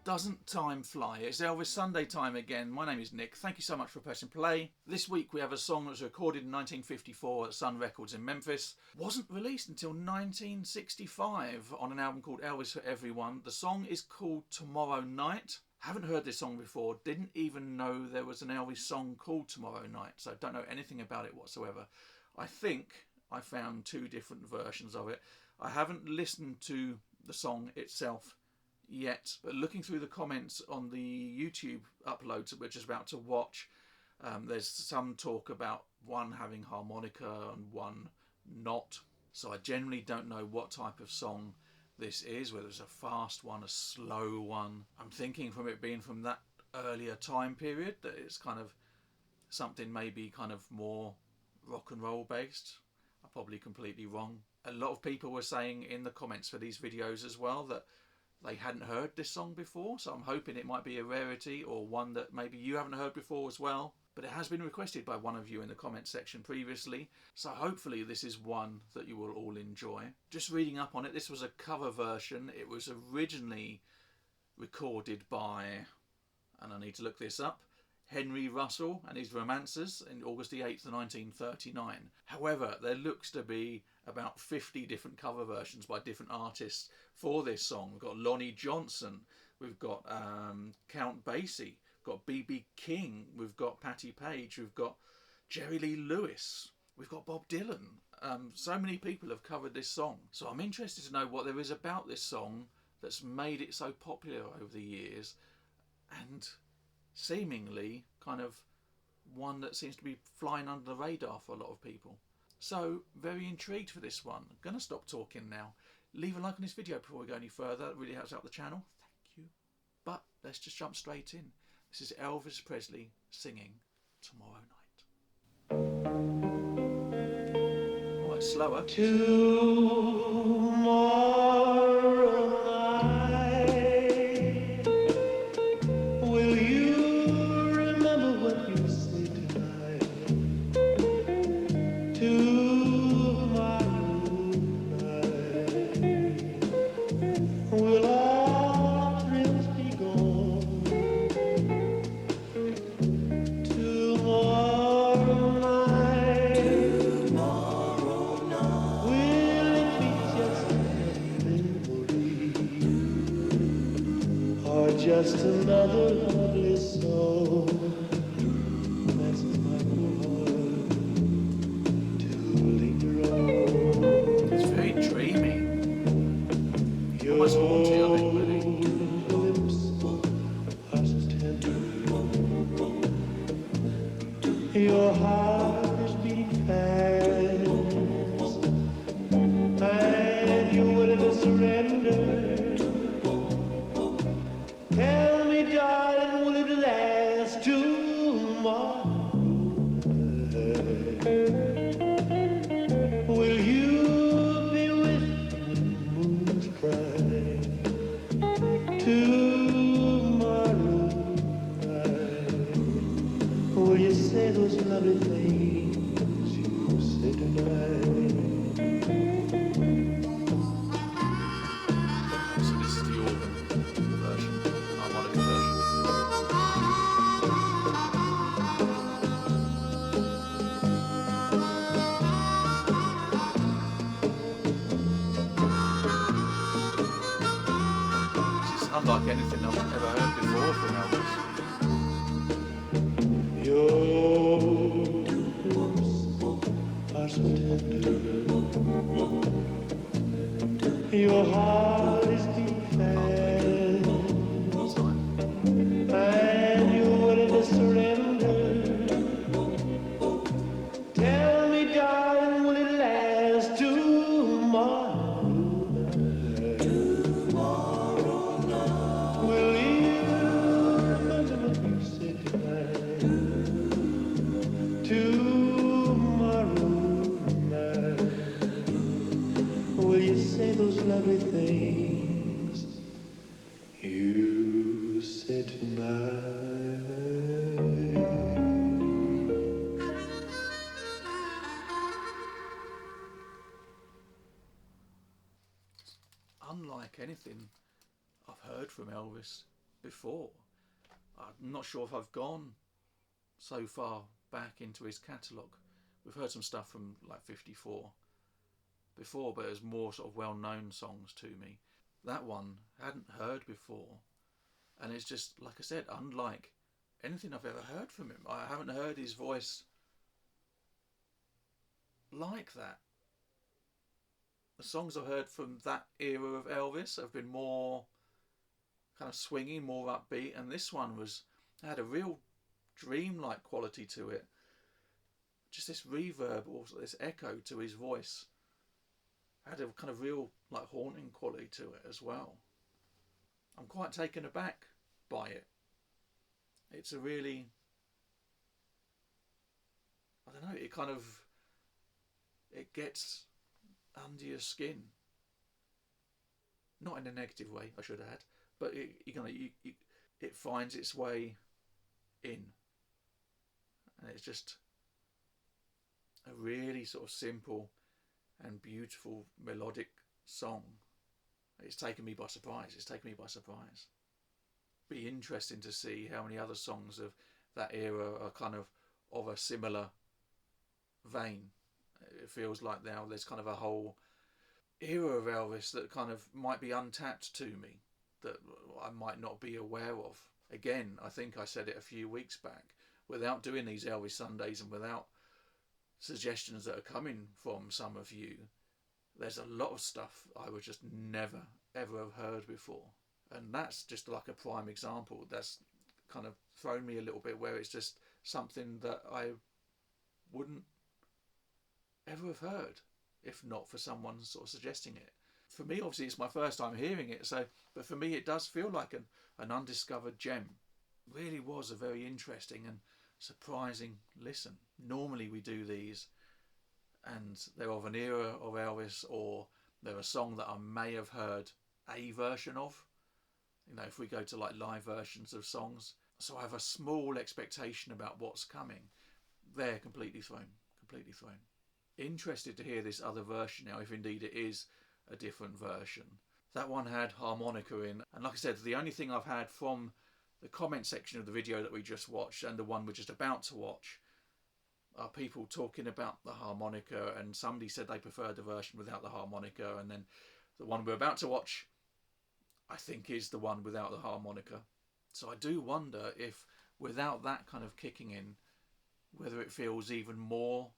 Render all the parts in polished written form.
Doesn't time fly? It's Elvis Sunday time again. My name is Nick. Thank you so much for pressing play. This week we have a song that was recorded in 1954 at Sun Records in Memphis. Wasn't released until 1965 on an album called ElvisForEveryone. The song is called Tomorrow Night. Haven't heard this song before. Didn't even know there was an Elvis song called Tomorrow Night. So don't know anything about it whatsoever. I think I found two different versions of it. I haven't listened to the song itself yet, but looking through the comments on the YouTube uploads that we're just about to watch, there's some talk about one having harmonica and one not. So I generally don't know what type of song this is, whether it's a fast one, a slow one. I'm thinking from it being from that earlier time period that it's kind of something maybe kind of more rock and roll based. I'm probably completely wrong. A lot of people were saying in the comments for these videos as well that they hadn't heard this song before, so I'm hoping it might be a rarity or one that maybe you haven't heard before as well. But it has been requested by one of you in the comments section previously, so hopefully this is one that you will all enjoy. Just reading up on it, this was a cover version. It was originally recorded by, and I need to look this up, Henry Russell and his Romancers in August the 8th, 1939. However, there looks to be about 50 different cover versions by different artists for this song. We've got Lonnie Johnson, we've got Count Basie, we've got B.B. King, we've got Patti Page, we've got Jerry Lee Lewis, we've got Bob Dylan. So many people have covered this song. So I'm interested to know what there is about this song that's made it so popular over the years, and seemingly kind of one that seems to be flying under the radar for a lot of people. So very intrigued for this one. I'm going to stop talking now. Leave a like on this video before we go any further. That really helps out the channel. Thank you. But let's just jump straight in. This is Elvis Presley singing Tomorrow Night. Oh, it's slower. Tomorrow night, will you remember what you said tonight? Tomorrow night, will all thrills be gone? Tomorrow night, will it be just a memory, or just another lovely song? That's my heart to linger on. It's very dreamy. Your Almost haunting, I think, really. lips are so tender. Your heart is beating fast, and you're willing to surrender. Tell me, darling, will it last tomorrow night? Will you be with me when the moon's crying? Tomorrow night, will you say those lovely things you said tonight? So this is the organ version, harmonica version. This is unlike anything I've ever heard before from Elvis. Your lips are so tender. Your heart is beating fast, and you're willing to surrender. Tell me, darling, will it last tomorrow night? Will you remember what you said tonight? Tomorrow night, will you say those lovely things you said tonight? Unlike anything I've heard from Elvis before. I'm not sure if I've gone so far back into his catalogue. We've heard some stuff from like 54 before, but it was more sort of well-known songs to me. That one I hadn't heard before, and it's just, like I said, unlike anything I've ever heard from him. I haven't heard his voice like that. The songs I've heard from that era of Elvis have been more kind of swingy, more upbeat, and this one had a real dreamlike quality to it. Just this reverb or this echo to his voice had a kind of real like haunting quality to it as well. I'm quite taken aback by it. It's a really, I don't know, it gets under your skin. Not in a negative way, I should add, but it finds its way in. And it's just a really sort of simple and beautiful melodic song. It's taken me by surprise. Be interesting to see how many other songs of that era are kind of a similar vein. It feels like now there's kind of a whole era of Elvis that kind of might be untapped to me, that I might not be aware of. Again, I think I said it a few weeks back, without doing these Elvis Sundays and without suggestions that are coming from some of you, there's a lot of stuff I would just never ever have heard before. And that's just like a prime example. That's kind of thrown me a little bit, where it's just something that I wouldn't ever have heard if not for someone sort of suggesting it. For me, obviously, it's my first time hearing it, but for me it does feel like an undiscovered gem. Really was a very interesting and surprising listen. Normally we do these and they're of an era of Elvis, or they're a song that I may have heard a version of. You know, if we go to like live versions of songs. So I have a small expectation about what's coming. They're completely thrown. Interested to hear this other version now, if indeed it is a different version. That one had harmonica in, and like I said, the only thing I've had from the comment section of the video that we just watched and the one we're just about to watch are people talking about the harmonica, and somebody said they preferred the version without the harmonica, and then the one we're about to watch I think is the one without the harmonica. So I do wonder if without that kind of kicking in, whether it feels even more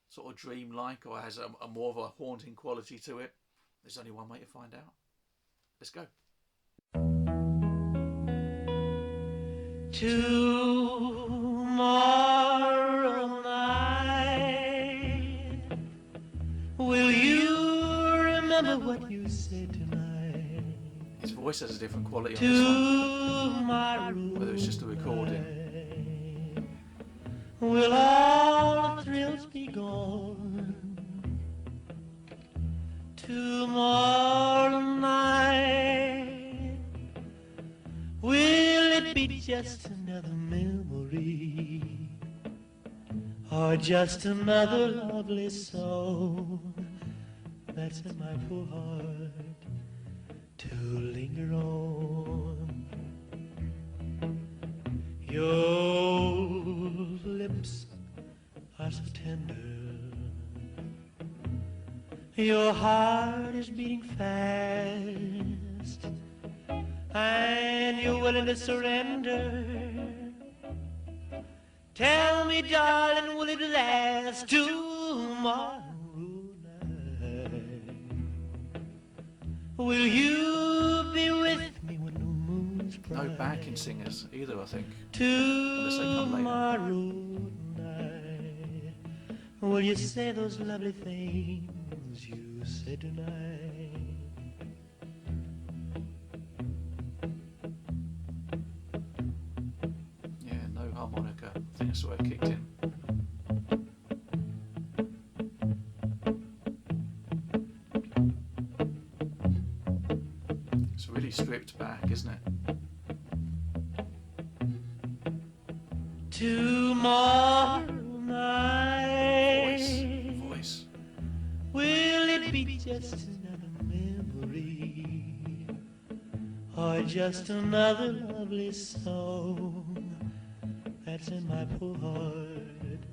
sort of dreamlike or has a more of a haunting quality to it. There's only one way to find out. Let's go. Tomorrow night, will you remember what you said tonight? His voice has a different quality on this one, whether it's just a recording. Will all the thrills be gone? Tomorrow night, will it be just another memory, or just another lovely song that's in my poor heart to linger on? Your lips are so tender, your heart is beating fast, and you're willing to surrender. Tell me, darling, will it last tomorrow night? Will you be with me when the moon's bright? No backing singers either, I think. Unless they come later. Tomorrow night, will you say those lovely things you said tonight? Yeah, no harmonica. I think that's where it kicked in. It's really stripped back, isn't it? Tomorrow night, Voice. will it be just another memory, or just another lovely lovely song that's in my poor heart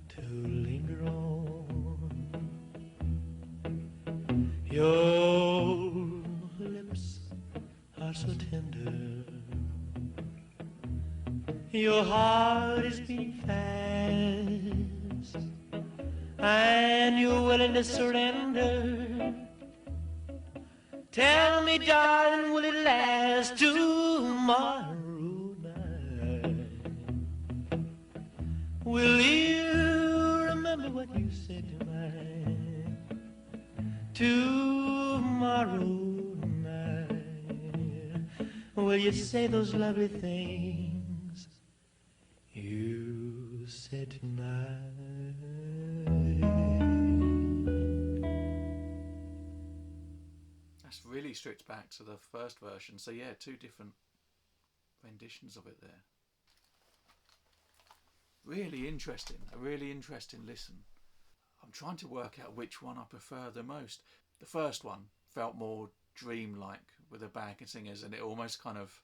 to linger on. Your lips are so tender, your heart is beating fast, and you're willing to surrender. Tell me, darling, will it last tomorrow night? Will you remember what you said tonight? Tomorrow night, will you say those lovely things you said tonight? That's really stripped back to the first version. So yeah, two different renditions of it there. Really interesting. A really interesting listen. I'm trying to work out which one I prefer the most. The first one felt more dreamlike with the backing singers, and it almost kind of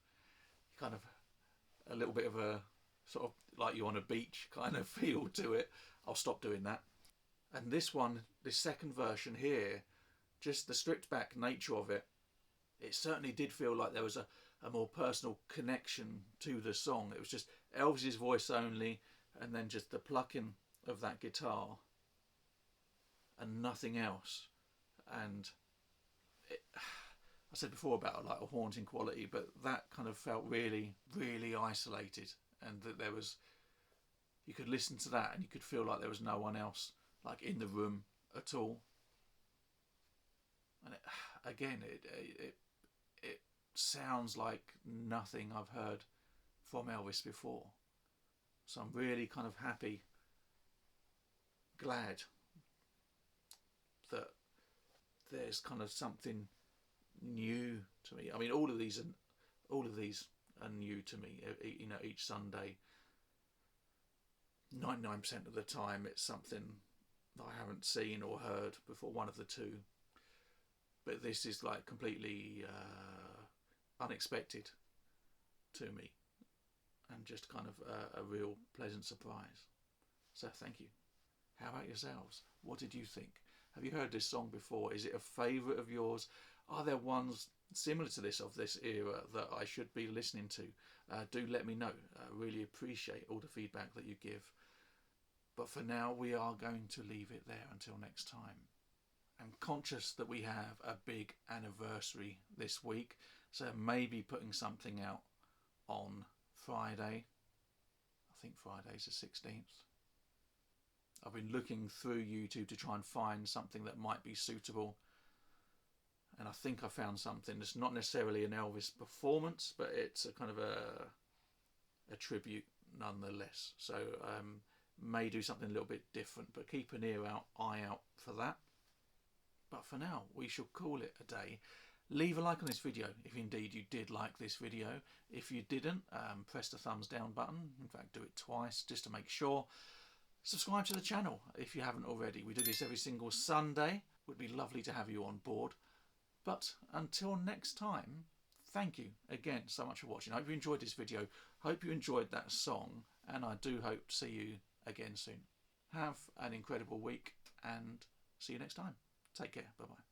a little bit of a sort of like you're on a beach kind of feel to it. I'll stop doing that. And this one, this second version here, just the stripped back nature of it, it certainly did feel like there was a more personal connection to the song. It was just Elvis's voice only, and then just the plucking of that guitar and nothing else. And I said before about like a haunting quality, but that kind of felt really, really isolated, and that there was, you could listen to that and you could feel like there was no one else like in the room at all. And it sounds like nothing I've heard from Elvis before. So I'm really kind of happy, glad that there's kind of something new to me. I mean, all of these are new to me. You know, each Sunday, 99% of the time, it's something that I haven't seen or heard before. One of the two. But this is like completely unexpected to me, and just kind of a real pleasant surprise. So thank you. How about yourselves? What did you think? Have you heard this song before? Is it a favourite of yours? Are there ones similar to this of this era that I should be listening to? Do let me know. I really appreciate all the feedback that you give. But for now, we are going to leave it there until next time. I'm conscious that we have a big anniversary this week, so maybe putting something out on Friday. I think Friday's the 16th. I've been looking through YouTube to try and find something that might be suitable, and I think I found something that's not necessarily an Elvis performance, but it's a kind of a tribute nonetheless. So may do something a little bit different, but keep an eye out for that. But for now, we shall call it a day. Leave a like on this video if indeed you did like this video. If you didn't, press the thumbs down button. In fact, do it twice just to make sure. Subscribe to the channel if you haven't already. We do this every single Sunday. Would be lovely to have you on board. But until next time, thank you again so much for watching. I hope you enjoyed this video. Hope you enjoyed that song. And I do hope to see you again soon. Have an incredible week and see you next time. Take care. Bye-bye.